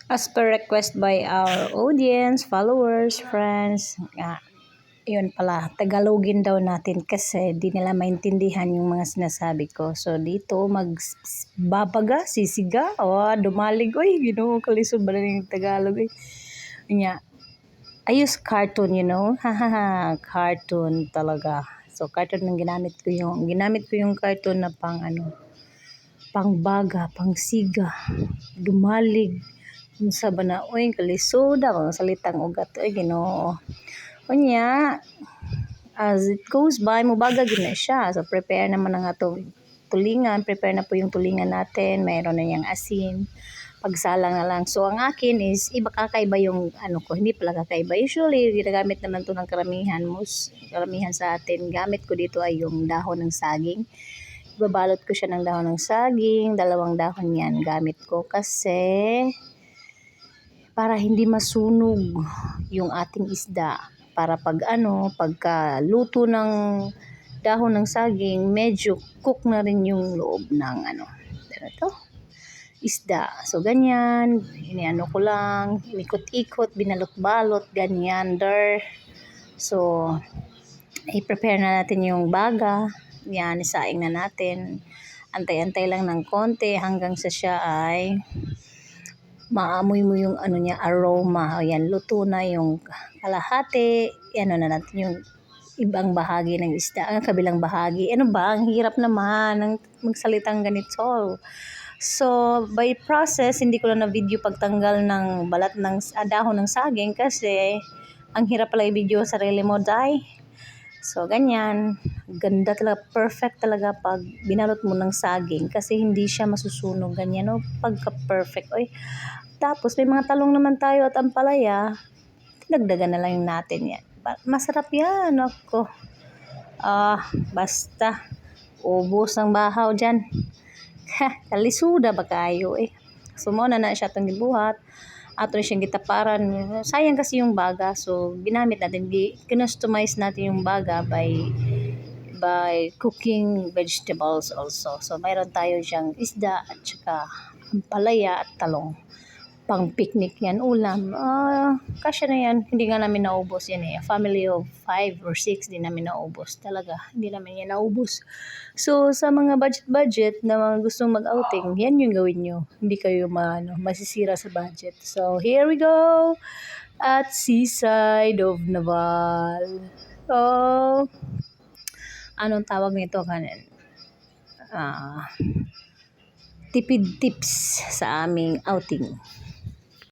As per request by our audience, followers, friends, yun pala, Tagalogin daw natin kasi di nila maintindihan yung mga sinasabi ko. So dito magbabaga, sisiga, dumalig, oy, ginoo, kalisod ba na yung Tagalog, eh. Kanya, I use cartoon, hahaha, cartoon talaga. So cartoon ang ginamit ko yung cartoon na pangbaga, pangsiga, dumalig, unsa ba na, oy, kalisoda, mga salitang ugat, oy, ginoo. Kunya, as it goes by, mubaga gina siya. So, prepare naman ang atong tulingan. Prepare na po yung tulingan natin. Mayroon na yung asin. Pagsalang na lang. So, ang akin is, iba kakaiba yung ko. Hindi pala kakaiba. Usually, ginagamit naman to ng karamihan. Karamihan sa atin. Gamit ko dito ay yung dahon ng saging. Babalot ko siya ng dahon ng saging. 2 dahon yan gamit ko kasi para hindi masunog yung ating isda. Para pagka luto ng dahon ng saging, medyo cook na rin yung loob ng isda. So, ganyan. Iniano ko lang. Inikot-ikot, binalot-balot, ganyan. So, i-prepare na natin yung baga. Yan, isaing na natin. Antay-antay lang ng konti hanggang sa siya ay maamoy mo yung aroma. Ayan, luto na yung kalahati. Na natin yung ibang bahagi ng isda. Ang kabilang bahagi. Ano ba? Ang hirap naman ng magsalitang ganito. So, by process, hindi ko na video pagtanggal ng balat ng dahon ng saging kasi ang hirap pala i-video sa sarili mo, So, ganyan. Ganda talaga. Perfect talaga pag binalot mo ng saging kasi hindi siya masusunog. Ganyan, no? Pagka-perfect. Oy. Tapos, may mga talong naman tayo at ampalaya. Dinagdagan na lang natin yan. Masarap yan. Ako. Basta. Ubos ang bahaw dyan. Kalisuda ba kayo eh. So, muna na siya itong gibuhat. Ato siyang gitaparan. Sayang kasi yung baga. So, ginamit natin. Kinustomize natin yung baga by cooking vegetables also. So, mayroon tayo siyang isda at saka ampalaya at talong. Pang picnic yan, ulam. Kasya na yan. Hindi nga namin naubos yan eh. A family of 5 or 6 din namin naubos. Talaga, hindi namin yan naubos. So, sa mga budget na mga gustong mag-outing, yan yung gawin nyo. Hindi kayo masisira sa budget. So, here we go at seaside of Naval. So, anong tawag nito kanin? Tipid tips sa aming outing.